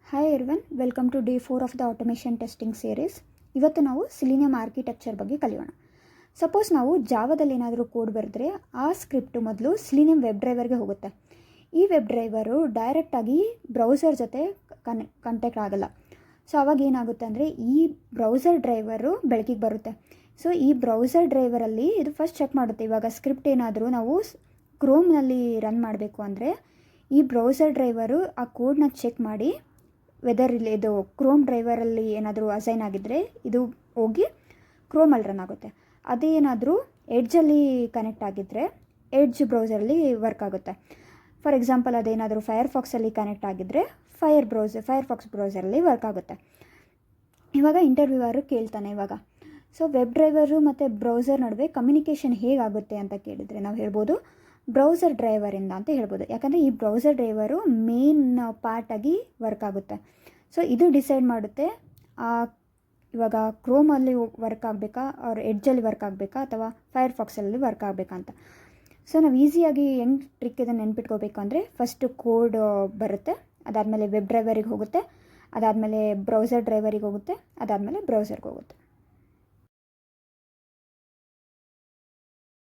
Hi everyone, welcome to day 4 of the automation testing series. ಇವತ್ತು ನಾವು ಸಿಲಿನಿಯಮ್ architecture ಬಗ್ಗೆ ಕಲಿಯೋಣ. ಸಪೋಸ್ ನಾವು ಜಾವದಲ್ಲಿ ಏನಾದರೂ ಕೋಡ್ ಬರೆದ್ರೆ ಆ ಸ್ಕ್ರಿಪ್ಟು ಮೊದಲು ಸಿಲಿನಿಯಮ್ ವೆಬ್ ಡ್ರೈವರ್ಗೆ ಹೋಗುತ್ತೆ. ಈ ವೆಬ್ ಡ್ರೈವರು ಡೈರೆಕ್ಟಾಗಿ ಬ್ರೌಸರ್ ಜೊತೆ ಕಾಂಟ್ಯಾಕ್ಟ್ ಆಗಲ್ಲ. ಸೊ ಅವಾಗ ಏನಾಗುತ್ತೆ ಅಂದರೆ ಈ ಬ್ರೌಸರ್ ಡ್ರೈವರು ಬೆಳಕಿಗೆ ಬರುತ್ತೆ. ಸೊ ಈ ಬ್ರೌಸರ್ ಡ್ರೈವರಲ್ಲಿ ಇದು ಫಸ್ಟ್ ಚೆಕ್ ಮಾಡುತ್ತೆ. ಇವಾಗ ಸ್ಕ್ರಿಪ್ಟ್ ಏನಾದರೂ ನಾವು ಕ್ರೋಮ್ನಲ್ಲಿ ರನ್ ಮಾಡಬೇಕು ಅಂದರೆ ಈ ಬ್ರೌಸರ್ ಡ್ರೈವರು ಆ ಕೋಡ್ನ ಚೆಕ್ ಮಾಡಿ ವೆದರ್ ಇಲ್ಲಿ ಇದು ಕ್ರೋಮ್ ಡ್ರೈವರಲ್ಲಿ ಏನಾದರೂ ಅಸೈನ್ ಆಗಿದ್ದರೆ ಇದು ಹೋಗಿ ಕ್ರೋಮಲ್ಲಿ ರನ್ ಆಗುತ್ತೆ. ಅದೇನಾದರೂ ಎಡ್ಜಲ್ಲಿ ಕನೆಕ್ಟ್ ಆಗಿದ್ದರೆ ಎಡ್ಜ್ ಬ್ರೌಸರಲ್ಲಿ ವರ್ಕ್ ಆಗುತ್ತೆ. ಫಾರ್ ಎಕ್ಸಾಂಪಲ್ ಅದೇನಾದರೂ ಫೈರ್ಫಾಕ್ಸಲ್ಲಿ ಕನೆಕ್ಟ್ ಆಗಿದ್ದರೆ ಫೈರ್ಫಾಕ್ಸ್ ಬ್ರೌಸರಲ್ಲಿ ವರ್ಕ್ ಆಗುತ್ತೆ. ಇವಾಗ ಇಂಟರ್ವ್ಯೂವರು ಕೇಳ್ತಾನೆ ಸೊ ವೆಬ್ ಡ್ರೈವರು ಮತ್ತು ಬ್ರೌಸರ್ ನಡುವೆ ಕಮ್ಯುನಿಕೇಷನ್ ಹೇಗಾಗುತ್ತೆ ಅಂತ ಕೇಳಿದರೆ ನಾವು ಹೇಳ್ಬೋದು ಬ್ರೌಸರ್ ಡ್ರೈವರಿಂದ ಅಂತ ಹೇಳ್ಬೋದು. ಯಾಕಂದರೆ ಈ ಬ್ರೌಸರ್ ಡ್ರೈವರು ಮೇನ್ ಪಾರ್ಟಾಗಿ ವರ್ಕ್ ಆಗುತ್ತೆ. ಸೊ ಇದು ಡಿಸೈಡ್ ಮಾಡುತ್ತೆ ಇವಾಗ ಕ್ರೋಮಲ್ಲಿ ವರ್ಕ್ ಆಗಬೇಕಾ ಅವ್ರ ಎಡ್ಜಲ್ಲಿ ವರ್ಕ್ ಆಗಬೇಕಾ ಅಥವಾ ಫೈರ್ಫಾಕ್ಸಲ್ಲಿ ವರ್ಕ್ ಆಗಬೇಕಾ ಅಂತ. ಸೊ ನಾವು ಈಸಿಯಾಗಿ ಹೆಂಗೆ ಟ್ರಿಕ್ ಇದನ್ನು ನೆನ್ಪಿಟ್ಕೋಬೇಕು ಅಂದರೆ ಫಸ್ಟು ಕೋಡ್ ಬರುತ್ತೆ, ಅದಾದಮೇಲೆ ವೆಬ್ ಡ್ರೈವರಿಗೆ ಹೋಗುತ್ತೆ, ಅದಾದಮೇಲೆ ಬ್ರೌಸರ್ ಡ್ರೈವರಿಗೆ ಹೋಗುತ್ತೆ, ಅದಾದಮೇಲೆ ಬ್ರೌಸರ್ಗೆ ಹೋಗುತ್ತೆ.